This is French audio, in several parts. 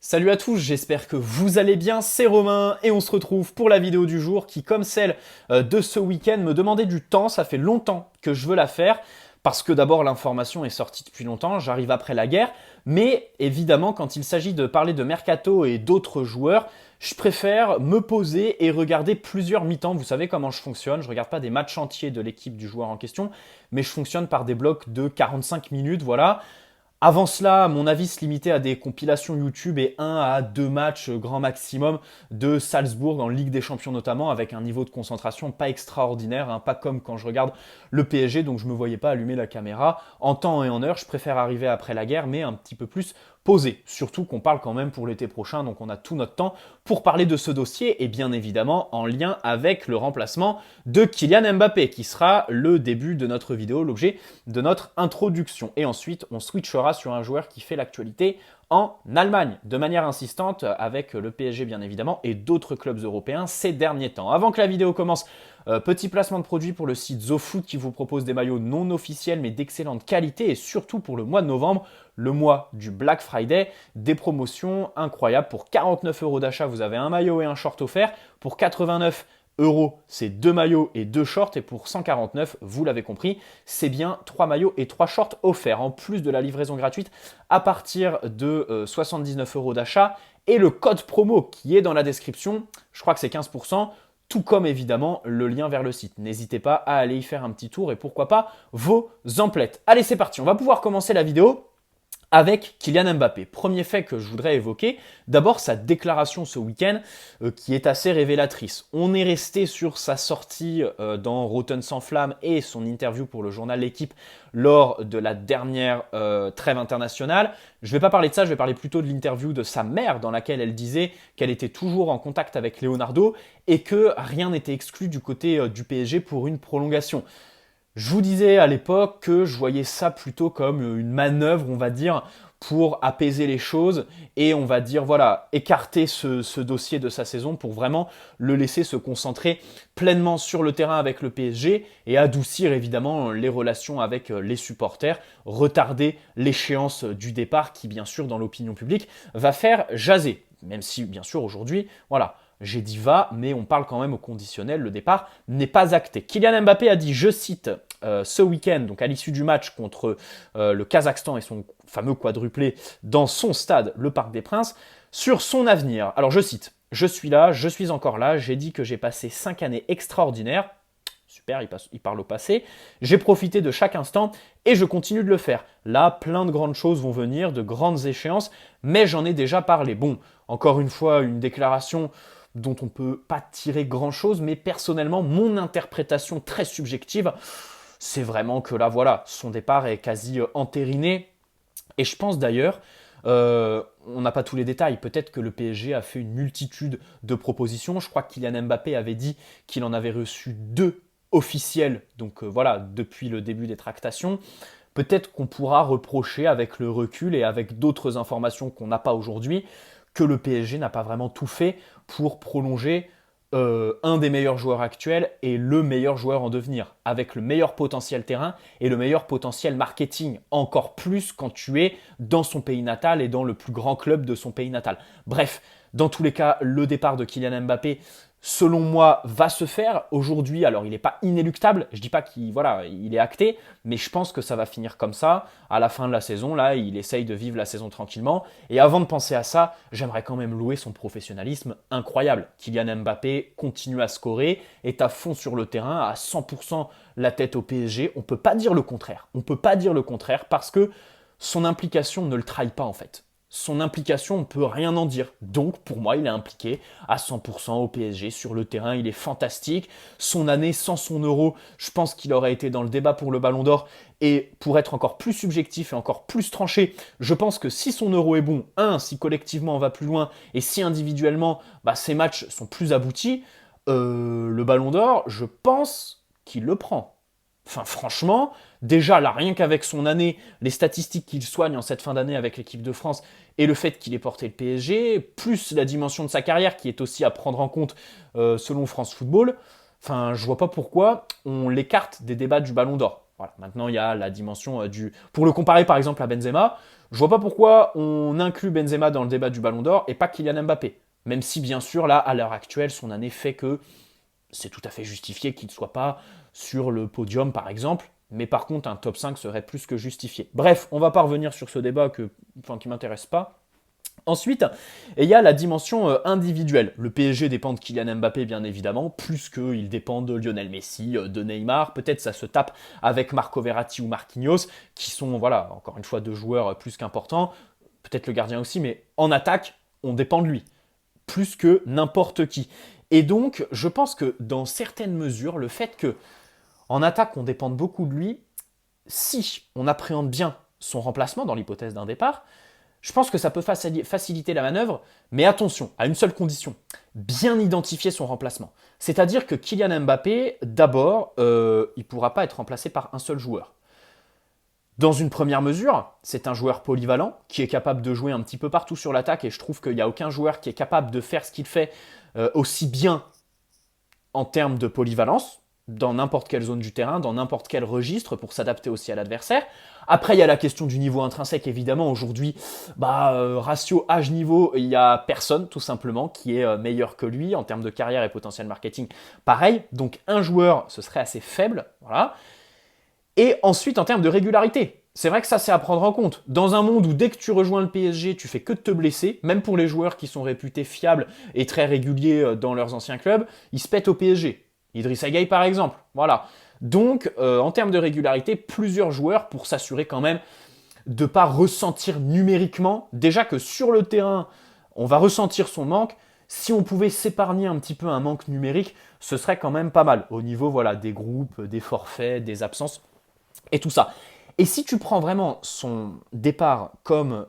Salut à tous, j'espère que vous allez bien, c'est Romain et on se retrouve pour la vidéo du jour qui, comme celle de ce week-end, me demandait du temps. Ça fait longtemps que je veux la faire parce que d'abord l'information est sortie depuis longtemps, j'arrive après la guerre, mais évidemment quand il s'agit de parler de Mercato et d'autres joueurs, je préfère me poser et regarder plusieurs mi-temps. Vous savez comment je fonctionne, je regarde pas des matchs entiers de l'équipe du joueur en question, mais je fonctionne par des blocs de 45 minutes, voilà. Avant cela, mon avis se limitait à des compilations YouTube et un à deux matchs grand maximum de Salzbourg en Ligue des Champions notamment, avec un niveau de concentration pas extraordinaire, hein, pas comme quand je regarde le PSG, donc je ne me voyais pas allumer la caméra en temps et en heure. Je préfère arriver après la guerre, mais un petit peu plus posé. Surtout qu'on parle quand même pour l'été prochain, donc on a tout notre temps pour parler de ce dossier, et bien évidemment en lien avec le remplacement de Kylian Mbappé, qui sera le début de notre vidéo, l'objet de notre introduction. Et ensuite, on switchera sur un joueur qui fait l'actualité en Allemagne, de manière insistante, avec le PSG bien évidemment, et d'autres clubs européens ces derniers temps. Avant que la vidéo commence, petit placement de produit pour le site ZoFoot qui vous propose des maillots non officiels mais d'excellente qualité, et surtout pour le mois de novembre, le mois du Black Friday, des promotions incroyables. Pour 49 € d'achat, vous avez un maillot et un short offert. Pour 89 euros, c'est 2 maillots et 2 shorts. Et pour 149, vous l'avez compris, c'est bien 3 maillots et 3 shorts offerts. En plus de la livraison gratuite à partir de 79 € d'achat. Et le code promo qui est dans la description, je crois que c'est 15%. Tout comme évidemment le lien vers le site. N'hésitez pas à aller y faire un petit tour et pourquoi pas vos emplettes. Allez, c'est parti, on va pouvoir commencer la vidéo avec Kylian Mbappé. Premier fait que je voudrais évoquer, d'abord sa déclaration ce week-end qui est assez révélatrice. On est resté sur sa sortie dans Rotten sans flamme et son interview pour le journal L'Équipe lors de la dernière trêve internationale. Je ne vais pas parler de ça, je vais parler plutôt de l'interview de sa mère dans laquelle elle disait qu'elle était toujours en contact avec Leonardo et que rien n'était exclu du côté du PSG pour une prolongation. Je vous disais à l'époque que je voyais ça plutôt comme une manœuvre, on va dire, pour apaiser les choses et on va dire, voilà, écarter ce dossier de sa saison pour vraiment le laisser se concentrer pleinement sur le terrain avec le PSG et adoucir évidemment les relations avec les supporters, retarder l'échéance du départ qui, bien sûr, dans l'opinion publique, va faire jaser. Même si, bien sûr, aujourd'hui, voilà, j'ai dit va, mais on parle quand même au conditionnel, le départ n'est pas acté. Kylian Mbappé a dit, je cite, ce week-end, donc à l'issue du match contre le Kazakhstan et son fameux quadruplé dans son stade, le Parc des Princes, sur son avenir. Alors je cite, je suis là, je suis encore là, j'ai dit que j'ai passé 5 années extraordinaires. Super, il parle au passé. J'ai profité de chaque instant et je continue de le faire. Là, plein de grandes choses vont venir, de grandes échéances, mais j'en ai déjà parlé. Bon, encore une fois, une déclaration dont on ne peut pas tirer grand-chose, mais personnellement, mon interprétation très subjective, c'est vraiment que là, voilà, son départ est quasi entériné. Et je pense d'ailleurs, on n'a pas tous les détails, peut-être que le PSG a fait une multitude de propositions. Je crois que Kylian Mbappé avait dit qu'il en avait reçu 2 officiels, donc voilà, depuis le début des tractations. Peut-être qu'on pourra reprocher avec le recul et avec d'autres informations qu'on n'a pas aujourd'hui, que le PSG n'a pas vraiment tout fait pour prolonger un des meilleurs joueurs actuels et le meilleur joueur en devenir, avec le meilleur potentiel terrain et le meilleur potentiel marketing, encore plus quand tu es dans son pays natal et dans le plus grand club de son pays natal. Bref, dans tous les cas, le départ de Kylian Mbappé, selon moi, va se faire aujourd'hui. Alors, il n'est pas inéluctable. Je ne dis pas qu'il voilà, il est acté, mais je pense que ça va finir comme ça. À la fin de la saison, là, il essaye de vivre la saison tranquillement. Et avant de penser à ça, j'aimerais quand même louer son professionnalisme incroyable. Kylian Mbappé continue à scorer, est à fond sur le terrain, à 100% la tête au PSG. On ne peut pas dire le contraire. On ne peut pas dire le contraire parce que son implication ne le trahit pas en fait. Son implication, on ne peut rien en dire. Donc, pour moi, il est impliqué à 100% au PSG. Sur le terrain, il est fantastique. Son année sans son euro, je pense qu'il aurait été dans le débat pour le Ballon d'Or. Et pour être encore plus subjectif et encore plus tranché, je pense que si son euro est bon, si collectivement on va plus loin, et si individuellement, ses matchs sont plus aboutis, le Ballon d'Or, je pense qu'il le prend. Enfin, franchement, déjà, là, rien qu'avec son année, les statistiques qu'il soigne en cette fin d'année avec l'équipe de France et le fait qu'il ait porté le PSG, plus la dimension de sa carrière qui est aussi à prendre en compte selon France Football, enfin, je vois pas pourquoi on l'écarte des débats du Ballon d'Or. Voilà. Maintenant, il y a la dimension du... Pour le comparer par exemple à Benzema, Je vois pas pourquoi on inclut Benzema dans le débat du Ballon d'Or et pas Kylian Mbappé. Même si, bien sûr, là, à l'heure actuelle, son année fait que c'est tout à fait justifié qu'il ne soit pas sur le podium, par exemple. Mais par contre, un top 5 serait plus que justifié. Bref, on va pas revenir sur ce débat qui m'intéresse pas. Ensuite, il y a la dimension individuelle. Le PSG dépend de Kylian Mbappé, bien évidemment, plus qu'il dépend de Lionel Messi, de Neymar. Peut-être ça se tape avec Marco Verratti ou Marquinhos, qui sont, voilà, encore une fois, deux joueurs plus qu'importants. Peut-être le gardien aussi, mais en attaque, on dépend de lui, plus que n'importe qui. Et donc, je pense que dans certaines mesures, le fait que en attaque, on dépende beaucoup de lui, si on appréhende bien son remplacement dans l'hypothèse d'un départ, je pense que ça peut faciliter la manœuvre, mais attention, à une seule condition, bien identifier son remplacement. C'est-à-dire que Kylian Mbappé, d'abord, il ne pourra pas être remplacé par un seul joueur. Dans une première mesure, c'est un joueur polyvalent qui est capable de jouer un petit peu partout sur l'attaque et je trouve qu'il n'y a aucun joueur qui est capable de faire ce qu'il fait aussi bien en termes de polyvalence, dans n'importe quelle zone du terrain, dans n'importe quel registre pour s'adapter aussi à l'adversaire. Après, il y a la question du niveau intrinsèque, évidemment. Aujourd'hui, ratio âge-niveau, il n'y a personne, tout simplement, qui est meilleur que lui en termes de carrière et potentiel marketing. Pareil, donc un joueur, ce serait assez faible, voilà. Et ensuite, en termes de régularité, c'est vrai que ça, c'est à prendre en compte. Dans un monde où dès que tu rejoins le PSG, tu fais que de te blesser, même pour les joueurs qui sont réputés fiables et très réguliers dans leurs anciens clubs, ils se pètent au PSG. Idrissa Gueye, par exemple. Voilà. Donc, en termes de régularité, plusieurs joueurs pour s'assurer quand même de ne pas ressentir numériquement, déjà que sur le terrain, on va ressentir son manque. Si on pouvait s'épargner un petit peu un manque numérique, ce serait quand même pas mal au niveau voilà, des groupes, des forfaits, des absences et tout ça. Et si tu prends vraiment son départ comme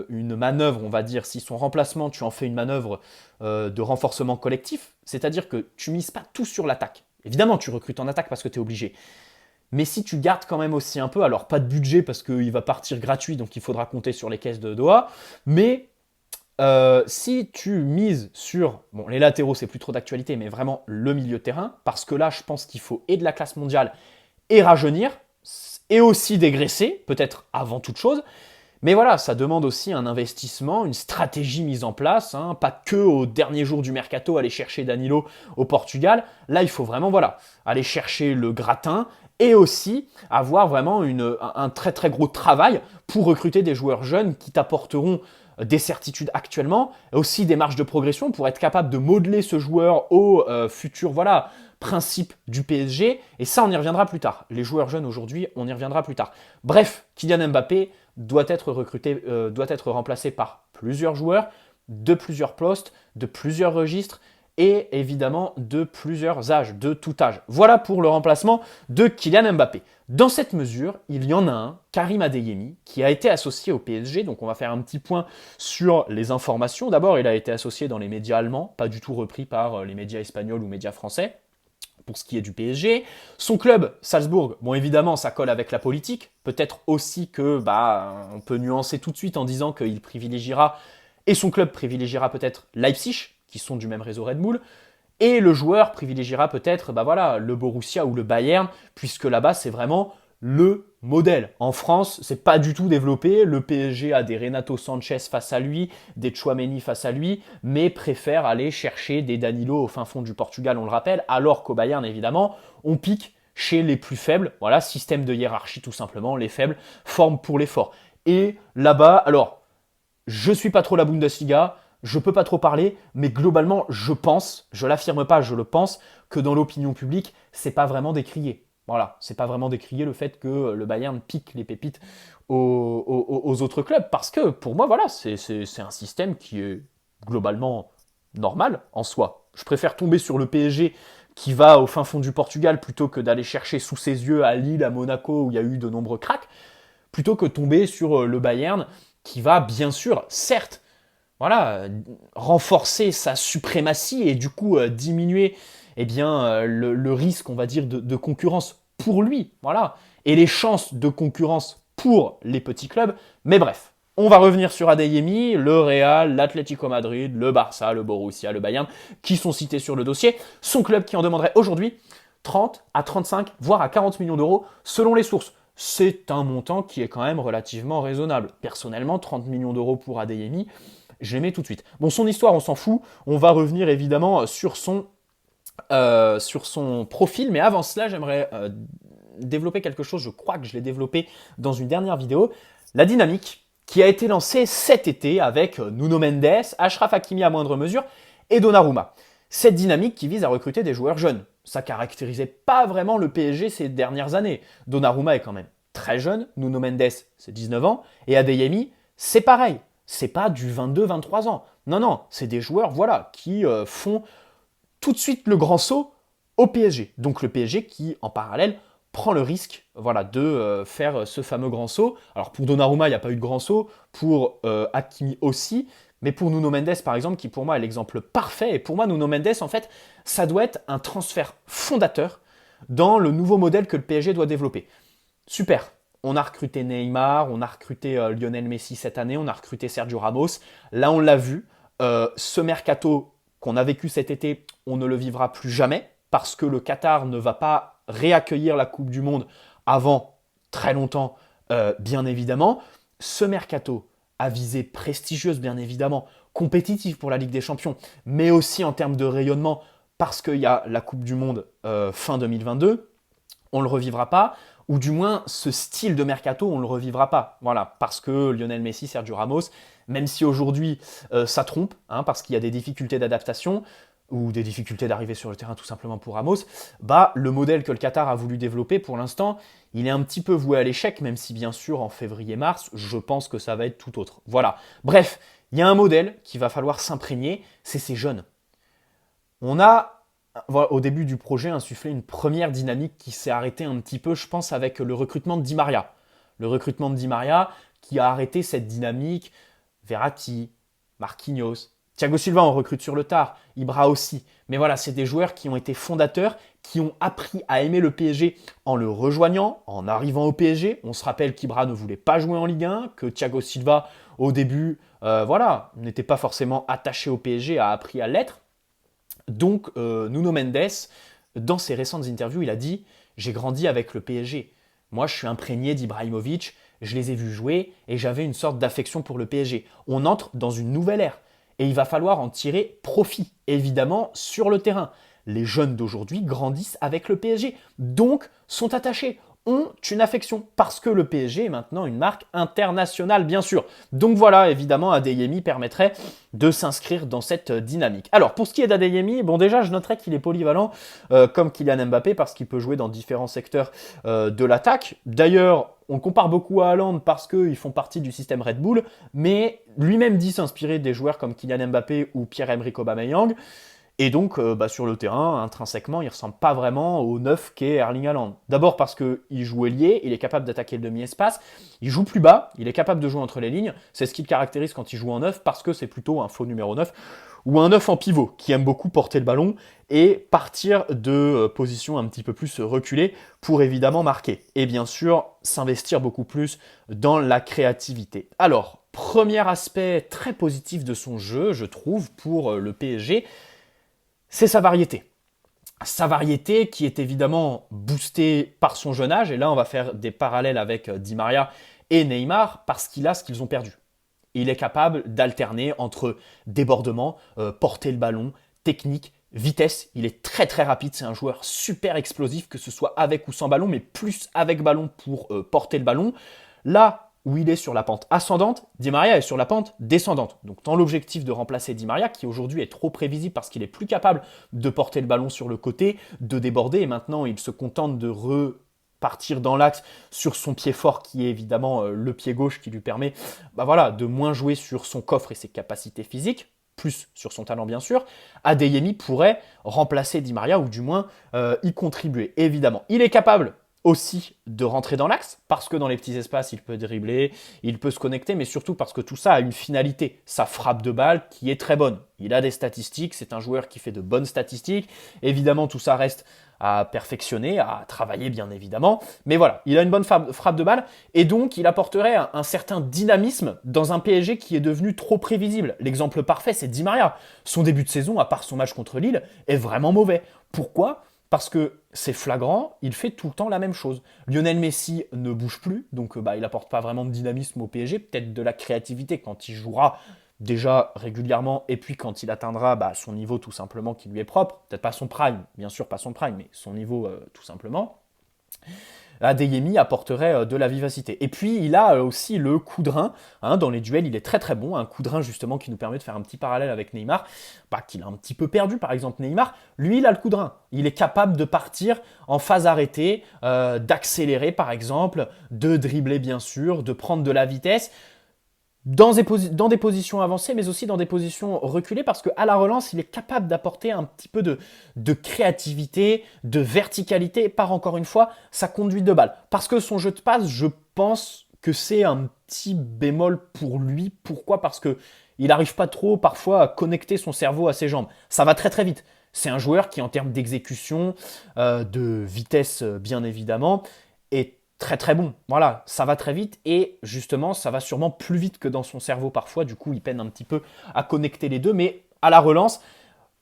une manœuvre, on va dire, si son remplacement, tu en fais une manœuvre de renforcement collectif, c'est-à-dire que tu mises pas tout sur l'attaque. Évidemment, tu recrutes en attaque parce que tu es obligé. Mais si tu gardes quand même aussi un peu, alors pas de budget parce qu'il va partir gratuit, donc il faudra compter sur les caisses de Doha, mais si tu mises sur, bon les latéraux c'est plus trop d'actualité, mais vraiment le milieu de terrain, parce que là je pense qu'il faut et de la classe mondiale et rajeunir, et aussi dégraisser, peut-être avant toute chose. Mais voilà, ça demande aussi un investissement, une stratégie mise en place, hein, pas que au dernier jour du mercato aller chercher Danilo au Portugal. Là, il faut vraiment voilà, aller chercher le gratin et aussi avoir vraiment un très très gros travail pour recruter des joueurs jeunes qui t'apporteront des certitudes actuellement, aussi des marges de progression pour être capable de modeler ce joueur au futur voilà, principe du PSG. Et ça, on y reviendra plus tard. Les joueurs jeunes aujourd'hui, on y reviendra plus tard. Bref, Kylian Mbappé doit être remplacé par plusieurs joueurs, de plusieurs postes, de plusieurs registres et évidemment de plusieurs âges, de tout âge. Voilà pour le remplacement de Kylian Mbappé. Dans cette mesure, il y en a un, Karim Adeyemi, qui a été associé au PSG. Donc on va faire un petit point sur les informations. D'abord, il a été associé dans les médias allemands, pas du tout repris par les médias espagnols ou médias français. Pour ce qui est du PSG, son club, Salzbourg, bon évidemment ça colle avec la politique, peut-être aussi que on peut nuancer tout de suite en disant qu'il privilégiera, et son club privilégiera peut-être Leipzig, qui sont du même réseau Red Bull, et le joueur privilégiera peut-être le Borussia ou le Bayern, puisque là-bas c'est vraiment le modèle. En France, c'est pas du tout développé. Le PSG a des Renato Sanchez face à lui, des Tchouaméni face à lui, mais préfère aller chercher des Danilo au fin fond du Portugal, on le rappelle, alors qu'au Bayern, évidemment, on pique chez les plus faibles. Voilà, système de hiérarchie tout simplement, les faibles forment pour les forts. Et là-bas, alors, je suis pas trop la Bundesliga, je peux pas trop parler, mais globalement, je pense, je l'affirme pas, je le pense, que dans l'opinion publique, c'est pas vraiment décrié. Voilà, c'est pas vraiment décrier le fait que le Bayern pique les pépites aux autres clubs, parce que pour moi, voilà, c'est un système qui est globalement normal en soi. Je préfère tomber sur le PSG qui va au fin fond du Portugal plutôt que d'aller chercher sous ses yeux à Lille, à Monaco, où il y a eu de nombreux cracks, plutôt que tomber sur le Bayern qui va bien sûr, certes, voilà, renforcer sa suprématie et du coup diminuer le risque, on va dire, de concurrence pour lui, voilà, et les chances de concurrence pour les petits clubs. Mais bref, on va revenir sur Adeyemi, le Real, l'Atlético Madrid, le Barça, le Borussia, le Bayern, qui sont cités sur le dossier. Son club qui en demanderait aujourd'hui 30 à 35, voire à 40 millions d'euros, selon les sources. c'est un montant qui est quand même relativement raisonnable. Personnellement, 30 millions d'euros pour Adeyemi, je les mets tout de suite. Bon, son histoire, on s'en fout. On va revenir évidemment sur son profil, mais avant cela, j'aimerais développer quelque chose, je crois que je l'ai développé dans une dernière vidéo, la dynamique qui a été lancée cet été avec Nuno Mendes, Achraf Hakimi à moindre mesure et Donnarumma. Cette dynamique qui vise à recruter des joueurs jeunes. Ça caractérisait pas vraiment le PSG ces dernières années. Donnarumma est quand même très jeune, Nuno Mendes c'est 19 ans, et Adeyemi c'est pareil. C'est pas du 22-23 ans. Non, non, c'est des joueurs voilà, qui font tout de suite le grand saut au PSG. Donc le PSG qui, en parallèle, prend le risque voilà, de faire ce fameux grand saut. Alors pour Donnarumma, il n'y a pas eu de grand saut, pour Hakimi aussi, mais pour Nuno Mendes, par exemple, qui pour moi est l'exemple parfait, et pour moi, Nuno Mendes, en fait, ça doit être un transfert fondateur dans le nouveau modèle que le PSG doit développer. Super, on a recruté Neymar, on a recruté Lionel Messi cette année, on a recruté Sergio Ramos. Là, on l'a vu, ce mercato qu'on a vécu cet été, on ne le vivra plus jamais, parce que le Qatar ne va pas réaccueillir la Coupe du Monde avant très longtemps, bien évidemment. Ce mercato à visée prestigieuse, bien évidemment, compétitive pour la Ligue des Champions, mais aussi en termes de rayonnement, parce qu'il y a la Coupe du Monde fin 2022, on ne le revivra pas, ou du moins ce style de mercato, on ne le revivra pas. Voilà, parce que Lionel Messi, Sergio Ramos, même si aujourd'hui ça trompe, hein, parce qu'il y a des difficultés d'adaptation, ou des difficultés d'arriver sur le terrain tout simplement pour Ramos, bah, le modèle que le Qatar a voulu développer pour l'instant, il est un petit peu voué à l'échec, même si bien sûr en février-mars, je pense que ça va être tout autre. Voilà. Bref, il y a un modèle qu'il va falloir s'imprégner, c'est ces jeunes. On a, au début du projet, insufflé une première dynamique qui s'est arrêtée un petit peu, je pense, avec le recrutement de Di Maria. Le recrutement de Di Maria qui a arrêté cette dynamique, Verratti, Marquinhos, Thiago Silva, on recrute sur le tard, Ibra aussi. Mais voilà, c'est des joueurs qui ont été fondateurs, qui ont appris à aimer le PSG en le rejoignant, en arrivant au PSG. On se rappelle qu'Ibra ne voulait pas jouer en Ligue 1, que Thiago Silva, au début, n'était pas forcément attaché au PSG, a appris à l'être. Donc, Nuno Mendes, dans ses récentes interviews, il a dit « J'ai grandi avec le PSG. Moi, je suis imprégné d'Ibrahimovic, je les ai vus jouer et j'avais une sorte d'affection pour le PSG. On entre dans une nouvelle ère. Et il va falloir en tirer profit, évidemment, sur le terrain. Les jeunes d'aujourd'hui grandissent avec le PSG, donc sont attachés, ont une affection, parce que le PSG est maintenant une marque internationale, bien sûr. Donc voilà, évidemment, Adeyemi permettrait de s'inscrire dans cette dynamique. Alors, pour ce qui est d'Adeyemi, bon déjà, je noterais qu'il est polyvalent, comme Kylian Mbappé, parce qu'il peut jouer dans différents secteurs de l'attaque. D'ailleurs, on le compare beaucoup à Haaland parce qu'ils font partie du système Red Bull, mais lui-même dit s'inspirer des joueurs comme Kylian Mbappé ou Pierre-Emerick Aubameyang. Et donc, sur le terrain, intrinsèquement, il ne ressemble pas vraiment au neuf qu'est Erling Haaland. D'abord parce qu'il joue ailier, il est capable d'attaquer le demi-espace, il joue plus bas, il est capable de jouer entre les lignes. C'est ce qui le caractérise quand il joue en neuf, parce que c'est plutôt un faux numéro 9 ou un neuf en pivot, qui aime beaucoup porter le ballon et partir de positions un petit peu plus reculées pour évidemment marquer. Et bien sûr, s'investir beaucoup plus dans la créativité. Alors, premier aspect très positif de son jeu, je trouve, pour le PSG, c'est sa variété. Sa variété qui est évidemment boostée par son jeune âge, et là on va faire des parallèles avec Di Maria et Neymar, parce qu'il a ce qu'ils ont perdu. Il est capable d'alterner entre débordement, porter le ballon, technique, vitesse. Il est très très rapide, c'est un joueur super explosif, que ce soit avec ou sans ballon, mais plus avec ballon pour porter le ballon. Là où il est sur la pente ascendante, Di Maria est sur la pente descendante. Donc dans l'objectif de remplacer Di Maria, qui aujourd'hui est trop prévisible parce qu'il est plus capable de porter le ballon sur le côté, de déborder, et maintenant il se contente de repartir dans l'axe sur son pied fort, qui est évidemment le pied gauche, qui lui permet de moins jouer sur son coffre et ses capacités physiques, plus sur son talent bien sûr. Adeyemi pourrait remplacer Di Maria, ou du moins y contribuer, évidemment. Il est capable aussi de rentrer dans l'axe, parce que dans les petits espaces, il peut dribbler, il peut se connecter, mais surtout parce que tout ça a une finalité, sa frappe de balle qui est très bonne. Il a des statistiques, c'est un joueur qui fait de bonnes statistiques. Évidemment, tout ça reste à perfectionner, à travailler bien évidemment, mais voilà, il a une bonne frappe de balle, et donc il apporterait un certain dynamisme dans un PSG qui est devenu trop prévisible. L'exemple parfait, c'est Di Maria. Son début de saison, à part son match contre Lille, est vraiment mauvais. Pourquoi ? parce que c'est flagrant, il fait tout le temps la même chose. Lionel Messi ne bouge plus, donc il apporte pas vraiment de dynamisme au PSG, peut-être de la créativité quand il jouera déjà régulièrement, et puis quand il atteindra son niveau tout simplement qui lui est propre, peut-être pas son prime, bien sûr pas son prime, mais son niveau tout simplement. Adeyemi apporterait de la vivacité. Et puis il a aussi le coup de rein, dans les duels il est très très bon, un coup de rein justement qui nous permet de faire un petit parallèle avec Neymar, qu'il a un petit peu perdu par exemple Neymar, lui il a le coup de rein, il est capable de partir en phase arrêtée, d'accélérer par exemple, de dribbler bien sûr, de prendre de la vitesse, dans des positions avancées, mais aussi dans des positions reculées, parce qu'à la relance, il est capable d'apporter un petit peu de créativité, de verticalité, par encore une fois, sa conduite de balle. Parce que son jeu de passe, je pense que c'est un petit bémol pour lui. Pourquoi? Parce que il n'arrive pas trop, parfois, à connecter son cerveau à ses jambes. Ça va très très vite. C'est un joueur qui, en termes d'exécution, de vitesse, bien évidemment, est très très bon. Voilà, ça va très vite et justement, ça va sûrement plus vite que dans son cerveau parfois. Du coup, il peine un petit peu à connecter les deux, mais à la relance,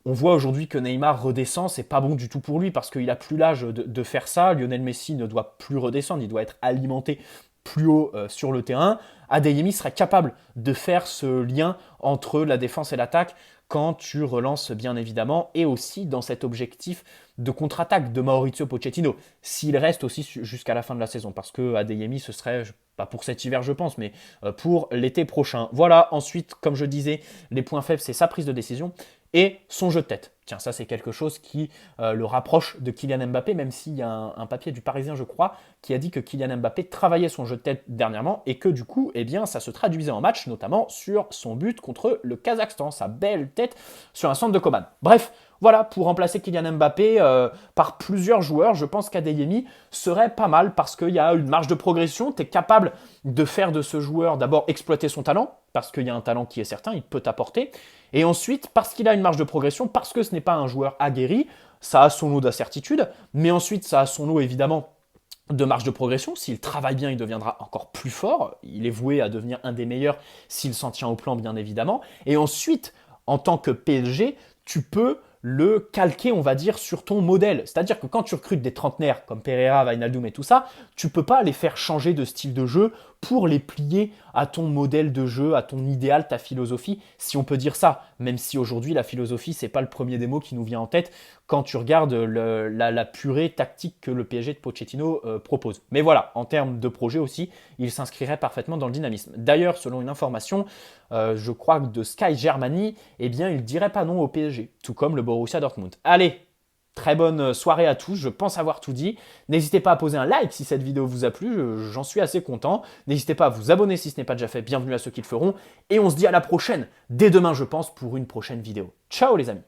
on voit aujourd'hui que Neymar redescend, c'est pas bon du tout pour lui parce qu'il a plus l'âge de faire ça. Lionel Messi ne doit plus redescendre, il doit être alimenté plus haut sur le terrain. Adeyemi serait capable de faire ce lien entre la défense et l'attaque quand tu relances bien évidemment, et aussi dans cet objectif de contre-attaque de Mauricio Pochettino, s'il reste aussi jusqu'à la fin de la saison, parce que Adeyemi, ce serait, pas pour cet hiver je pense, mais pour l'été prochain. Voilà, ensuite, comme je disais, les points faibles, c'est sa prise de décision et son jeu de tête. Tiens, ça c'est quelque chose qui le rapproche de Kylian Mbappé, même s'il y a un papier du Parisien, je crois, qui a dit que Kylian Mbappé travaillait son jeu de tête dernièrement et que du coup, eh bien, ça se traduisait en match, notamment sur son but contre le Kazakhstan, sa belle tête sur un centre de Coman. Bref, voilà, pour remplacer Kylian Mbappé par plusieurs joueurs, je pense qu'Adeyemi serait pas mal parce qu'il y a une marge de progression. Tu es capable de faire de ce joueur d'abord exploiter son talent, parce qu'il y a un talent qui est certain, il peut t'apporter. Et ensuite, parce qu'il a une marge de progression, parce que ce n'est pas un joueur aguerri, ça a son lot d'incertitudes, mais ensuite ça a son lot évidemment de marge de progression. S'il travaille bien, il deviendra encore plus fort. Il est voué à devenir un des meilleurs s'il s'en tient au plan, bien évidemment. Et ensuite, en tant que PSG, tu peux le calquer, on va dire, sur ton modèle. C'est-à-dire que quand tu recrutes des trentenaires comme Pereira, Wijnaldum et tout ça, tu peux pas les faire changer de style de jeu pour les plier à ton modèle de jeu, à ton idéal, ta philosophie, si on peut dire ça. Même si aujourd'hui, la philosophie, c'est pas le premier des mots qui nous vient en tête quand tu regardes la purée tactique que le PSG de Pochettino propose. Mais voilà, en termes de projet aussi, il s'inscrirait parfaitement dans le dynamisme. D'ailleurs, selon une information, je crois que de Sky Germany, eh bien, il dirait pas non au PSG, tout comme le Borussia Dortmund. Allez, très bonne soirée à tous, je pense avoir tout dit. N'hésitez pas à poser un like si cette vidéo vous a plu, j'en suis assez content. N'hésitez pas à vous abonner si ce n'est pas déjà fait, bienvenue à ceux qui le feront. Et on se dit à la prochaine, dès demain je pense, pour une prochaine vidéo. Ciao les amis!